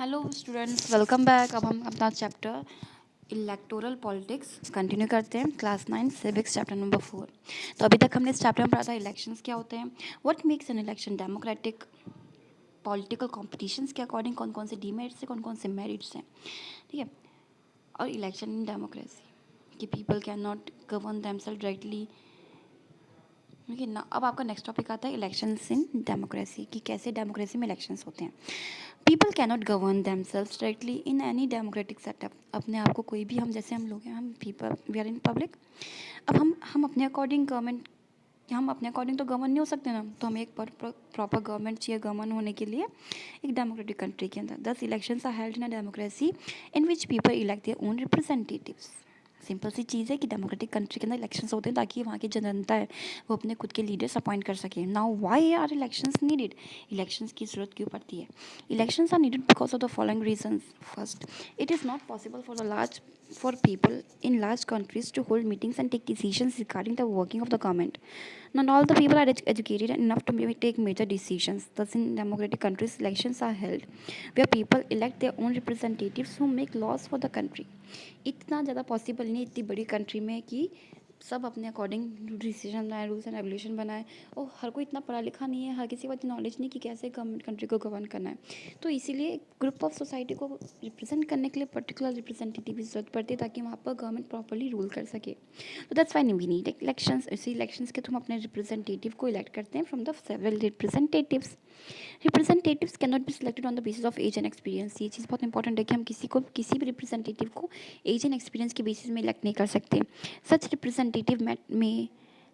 Hello students, welcome back. अब हम अपना चैप्टर इलेक्टोरल पॉलिटिक्स कंटिन्यू करते हैं। Class 9 civics chapter number 4। तो अभी तक हमने इस चैप्टर में पढ़ा था इलेक्शंस क्या होते हैं, what makes an election democratic, political competitions के अकॉर्डिंग कौन कौन से डीमेरिट्स हैं, कौन कौन से मेरिट्स हैं, ठीक है। और इलेक्शन इन डेमोक्रेसी कि people can not govern themselves directly. ठीक है ना। अब आपका नेक्स्ट टॉपिक आता है इलेक्शंस इन डेमोक्रेसी कि कैसे डेमोक्रेसी में इलेक्शंस होते हैं। People cannot govern themselves directly in any democratic setup. अपने आप को कोई भी, हम जैसे हम लोग हैं, हम people we are in public. अब हम अपने अकॉर्डिंग गवर्नमेंट, हम अपने अकॉर्डिंग तो गवर्न नहीं हो सकते ना, तो हमें एक प्रॉपर गवर्नमेंट चाहिए गवर्न होने के लिए एक डेमोक्रेटिक कंट्री के अंदर। Thus elections are held in a democracy in which people elect their own representatives. Simple सी चीज़ है कि डेमोक्रेटिक कंट्री के अंदर इलेक्शंस होते हैं ताकि वहाँ की जो जनता है वो अपने खुद के लीडर्स अपॉइंट कर सके। Now why are elections needed? Elections की ज़रूरत क्यों पड़ती है? Elections are needed because of the following reasons. First, it is not possible for people in large countries to hold meetings and take decisions regarding the working of the government. Not all the people are educated enough to take major decisions. Thus, in democratic countries, elections are held where people elect their own representatives who make laws for the country. इतना ज़्यादा possible नहीं इतनी बड़ी country में कि सब अपने according decision बनाए, रूल्स एंड रेगुलेशन बनाए। और हर कोई इतना पढ़ा लिखा नहीं है, हर किसी को इतनी नॉलेज नहीं कि कैसे गवर्नमेंट कंट्री को गवर्न करना है। तो इसीलिए ग्रुप ऑफ सोसाइटी को रिप्रेजेंट करने के लिए पर्टिकुलर रिप्रेजेंटेटिव की जरूरत पड़ती है ताकि वहाँ पर गवर्नमेंट प्रॉपरली रूल कर सके। तो that's why we need elections. इसी इलेक्शंस के थ्रू हम अपने रिप्रेजेंटेटिव को इलेक्ट करते हैं from the several representatives. Representatives can not be selected on the basis of age and experience. ये चीज़ बहुत इंपॉर्टेंट है कि हम किसी भी रिप्रेजेंटेटिव को एज एंड एक्सपीरियंस के बेसिस में इलेक्ट नहीं कर सकते। Such representative may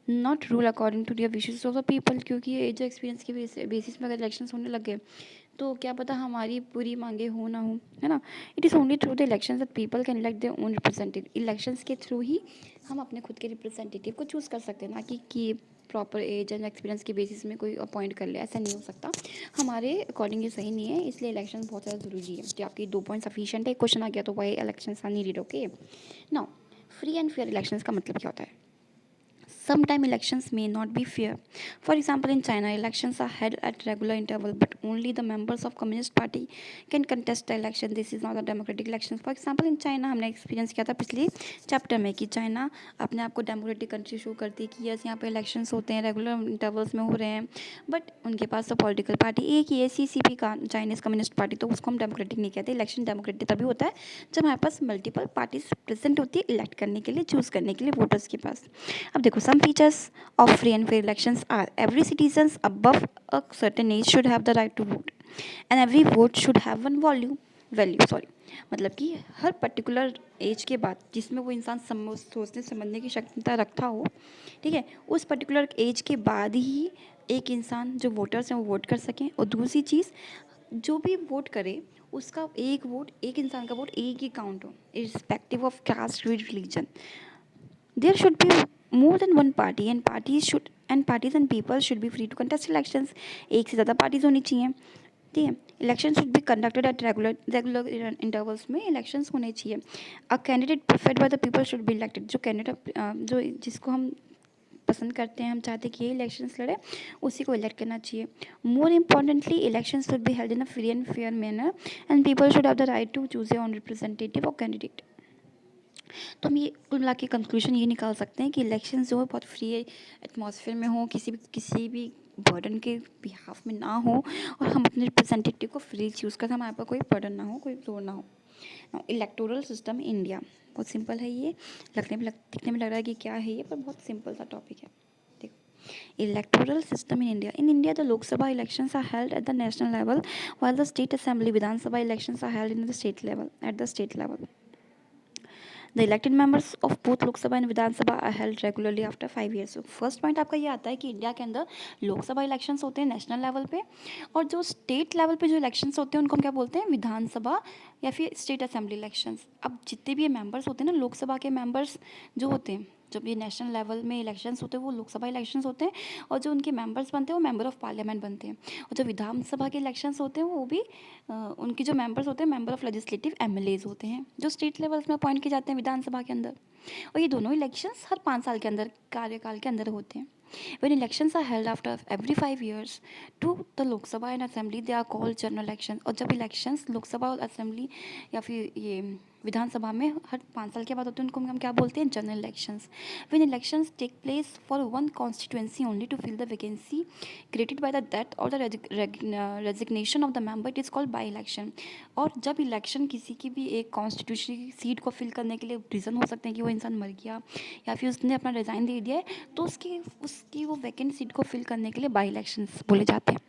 not rule according to their wishes of the people, क्योंकि एज एक्सपीरियंस के बेसिस में अगर इलेक्शंस होने लग गए तो क्या पता हमारी पूरी मांगे हो ना हो, है ना। It is only through the elections that people can elect their own representative. Elections के थ्रू ही हम अपने खुद के रिप्रेजेंटेटिव को चूज़ कर सकते हैं, ना कि प्रॉपर एज एंड एक्सपीरियंस के बेसिस में कोई अपॉइंट कर ले। ऐसा नहीं हो सकता, हमारे अकॉर्डिंग ये सही नहीं है। इसलिए इलेक्शन बहुत ज़्यादा ज़रूरी है। कि आपकी 2 पॉइंट सफिशिएंट है। क्वेश्चन आ गया तो why elections are needed. Okay, now free and fair elections का मतलब क्या होता है? Sometime elections may not be fair. For example, in China, elections are held at regular interval, but only the members of Communist Party can contest the election. This is not a democratic election. For example, in China, हमने experience किया था पिछले chapter में कि China अपने आप को democratic country show करती है कि यस यहाँ पे इलेक्शंस होते हैं, रेगुलर इंटरवल्स में हो रहे हैं, बट उनके पास तो पॉलिटिकल पार्टी एक ही है, सीसीपी का चाइनीज़ कम्युनिस्ट पार्टी, तो उसको हम डेमोक्रेटिक नहीं कहते। इलेक्शन डेमोक्रेटिक तभी होता है जब हमारे पास मल्टीपल पार्टीज प्रेजेंट होती है इलेक्ट करने के लिए, चूज़ करने के लिए वोटर्स के पास। अब देखो, some features of free and fair elections are every citizens above a certain age should have the right to vote and every vote should have one value, मतलब कि हर पर्टिकुलर एज के बाद जिसमें वो इंसान सोचने समझने की क्षमता रखता हो, ठीक है, उस पर्टिकुलर एज के बाद ही एक इंसान जो वोटर्स हैं वो वोट कर सकें। और दूसरी चीज़, जो भी वोट करे उसका एक वोट, एक इंसान का वोट एक ही काउंट हो, irrespective of caste, creed, religion. There should be more than one party and parties and people should be free to contest elections. एक से ज़्यादा पार्टीज होनी चाहिए, ठीक है। Election should be conducted at regular intervals में elections होने चाहिए। A candidate preferred by the people should be elected. जो कैंडिडेट जो जिसको हम पसंद करते हैं, हम चाहते हैं कि ये इलेक्शंस लड़े, उसी को इलेक्ट करना चाहिए। More importantly, election should be held in a free and fair manner and people should have the right to choose a own representative और कैंडिडेट। तो हम ये कुल मिला के कंक्लूजन ये निकाल सकते हैं कि इलेक्शन जो है बहुत फ्री एटमॉस्फेयर में हो, किसी भी बर्डन के बिहाफ में ना हो, और हम अपने रिप्रेजेंटेटिव को फ्री चूज़ करें, हमारे पास कोई बर्डन ना हो, कोई जोर ना हो। इलेक्टोरल सिस्टम इंडिया बहुत सिंपल है। ये दिखने में लग रहा है कि क्या है ये, पर बहुत सिंपल सा टॉपिक है। देखो, electoral system in India the Lok Sabha elections are held at the national level while the state assembly Vidhan Sabha elections are held in the state level at the state level. The elected members of both Lok Sabha and Vidhan Sabha are held regularly after 5 years. So first point आपका ये आता है कि India के अंदर Lok Sabha elections होते हैं national level पे, और जो स्टेट लेवल पे जो इलेक्शंस होते हैं उनको हम क्या बोलते हैं? विधानसभा या फिर स्टेट असेंबली इलेक्शंस। अब जितने भी ये मेंबर्स होते हैं ना, लोकसभा के मेंबर्स जो होते हैं, जब ये नेशनल लेवल में इलेक्शंस होते हैं वो लोकसभा इलेक्शंस होते हैं, और जो उनके मेंबर्स बनते हैं वो मेंबर ऑफ पार्लियामेंट बनते हैं। और जो विधानसभा के इलेक्शंस होते हैं वो भी उनके जो मेंबर्स होते हैं मेंबर ऑफ लेजिस्लेटिव एमएलएज होते हैं, जो स्टेट लेवल्स में अपॉइंट किए जाते हैं विधानसभा के अंदर। और ये दोनों इलेक्शंस हर 5 साल के अंदर, कार्यकाल के अंदर होते हैं। When elections are held after every 5 years to the Lok Sabha and Assembly, they are called general elections. और जब elections लोक सभा और असेंबली या फिर ये विधानसभा में हर 5 साल के बाद होते हैं, उनको हम क्या बोलते हैं, general elections. When elections take place for one constituency only to fill the vacancy created by the death or the resignation of the member, it is called by election. और जब इलेक्शन किसी की भी एक कॉन्स्टिट्यूशनल सीट को fill करने के लिए रीज़न हो सकते हैं कि वो इंसान मर गया या फिर उसने अपना रिज़ाइन दे दिया है, तो उसकी वो वैकेंट सीट को फिल करने के लिए बाई इलेक्शंस बोले जाते हैं.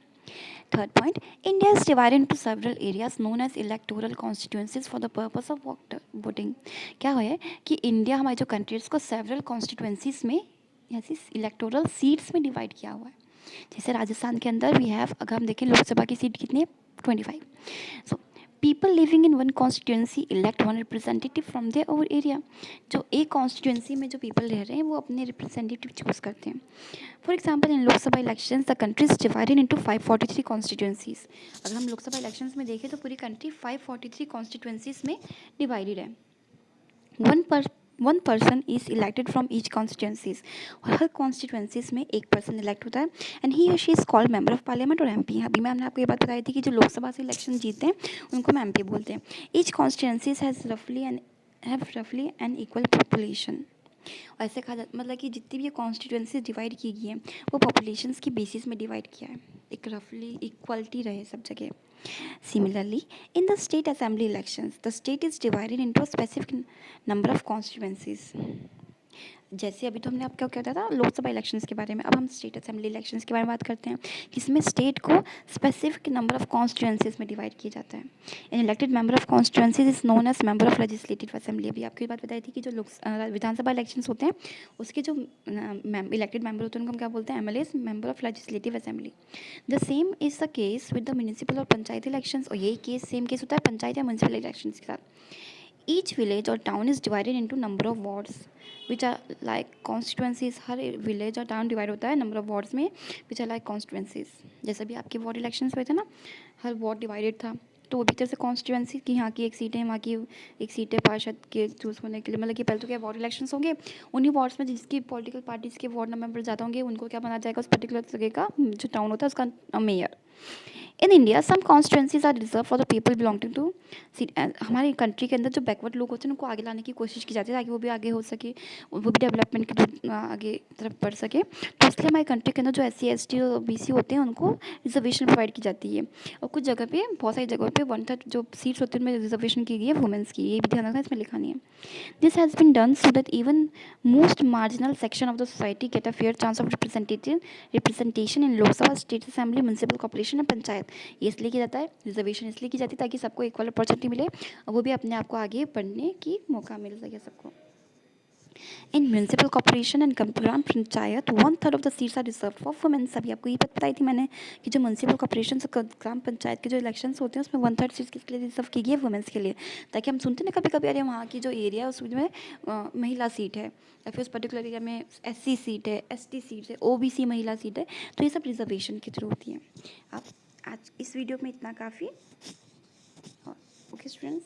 Third point, India is divided into several areas known as electoral constituencies for the purpose of voting. क्या है कि इंडिया हमारी जो कंट्री है उसको सेवरल कॉन्स्टिट्यूंसीज में या इलेक्टोरल सीट्स में डिवाइड किया हुआ है. जैसे राजस्थान के अंदर वी हैव, अगर हम देखें लोकसभा की सीट कितनी है, 25. So people living in one constituency elect one representative from their over area. जो एक कॉन्स्टिट्यूंसी में जो पीपल रह रहे हैं वो अपने रिप्रेजेंटेटिव चूज करते हैं. For example in Lok Sabha election the country is divided into 543 constituencies. अगर हम लोकसभा इलेक्शन में देखें तो पूरी कंट्री 543 कॉन्स्टिट्यूंसीज में डिवाइडेड है. One person is elected from each constituencies. और हर कॉन्स्टिट्यूंसीज में एक पर्सन इलेक्ट होता है एंड ही और she is called member of parliament और एमपी. अभी मैंने आपको ये बात बताई थी कि जो लोकसभा से इलेक्शन जीतते हैं उनको हम एमपी बोलते हैं. ईच कॉन्स्टिट्यूंसीज हैव रफली एन इक्वल पॉपुलेशन. और ऐसे कहा जाता मतलब कि जितनी भी ये कॉन्स्टिट्यूंसी डिवाइड की गई है वो पॉपुलेशंस की बेसिस में डिवाइड किया है, एक रफली इक्वलिटी रहे सब जगह. Similarly, in the state assembly elections, the state is divided into a specific number of constituencies. जैसे अभी तो हमने आपको क्या था लोकसभा इलेक्शंस के बारे में, अब हम स्टेट असेंबली इलेक्शंस के बारे में बात करते हैं कि इसमें स्टेट को स्पेसिफिक नंबर ऑफ कॉन्स्टिट्यूंसीज में डिवाइड किया जाता है. An elected member of constituencies is known as member of legislative assembly. अभी आपको ये बात बताई थी कि जो विधानसभा इलेक्शंस होते हैं उसके जो इलेक्टेड मेंबर होते हैं उनको हम क्या बोलते हैं, MLAs, member of legislative assembly. The same is the case with the municipal और पंचायत इलेक्शंस. और यही केस सेम केस होता है पंचायत या म्यूनिसिपल इलेक्शंस के साथ. Each village or town is divided into number of wards which are like constituencies. Her village और town divide होता है number of wards में which are like constituencies. जैसे भी आपके ward elections हुए थे ना, हर ward divided था, तो वो भी तरह से कॉन्स्टिट्यूंसी की यहाँ की एक सीट है, वहाँ की एक सीट है पार्षद के चूज़ होने के लिए. मतलब कि पहले तो क्या वार्ड इलेक्शंस होंगे, उन्हीं वार्ड्स में जिसकी पॉलिटिकल पार्टीज़ के वार्ड नंबर ज़्यादा होंगे उनको क्या बना जाएगा उस पर्टिकुलर जगह का जो टाउन होता है उसका mayor. In India some constituencies are reserve for the people belonging to. हमारी कंट्री के अंदर जो बैकवर्ड लोग होते हैं उनको आगे लाने की कोशिश की जाती है ताकि वो भी आगे हो सके, वो भी डेवलपमेंट के आगे तरफ बढ़ सके. तो इसलिए हमारी कंट्री के अंदर जो SC ST और BC होते हैं उनको रिजर्वेशन प्रोवाइड की जाती है. और कुछ जगह पे, बहुत सारी जगहों पे 1/3 जो सीट्स होती है उनमें रिजर्वेशन की गई है वुमेंस की. ये भी ध्यान रखना, इसमें लिखा नहीं है. This has been done so that even most marginal section of the society get a fair chance of representation in Lok Sabha, State Assembly, Municipal Corporation and Panchayat. ये इसलिए किया जाता है, रिजर्वेशन इसलिए की जाती है ताकि सबको इक्वल अपॉर्चुनिटी मिले और वो भी अपने आप को आगे बढ़ने की मौका मिल सके सबको. In municipal corporation and gram panchayat 1/3 of the seats are reserved for women. अभी आपको ये बात बताई थी मैंने कि जो म्यूनसिपल कॉर्पोरेशन ग्राम पंचायत के जो इलेक्शंस होते हैं उसमें 1/3 सीट्स किसके लिए रिजर्व की गई है, वुमेंस के लिए. ताकि हम सुनते ना कभी कभी अरे वहाँ की जो एरिया है उसमें महिला सीट है या फिर उस पर्टिकुलर एरिया में SC सीट है, ST सीट है, OBC महिला सीट है, तो ये सब रिजर्वेशन के थ्रू होती हैं. आप आज इस वीडियो में इतना काफ़ी. Okay students.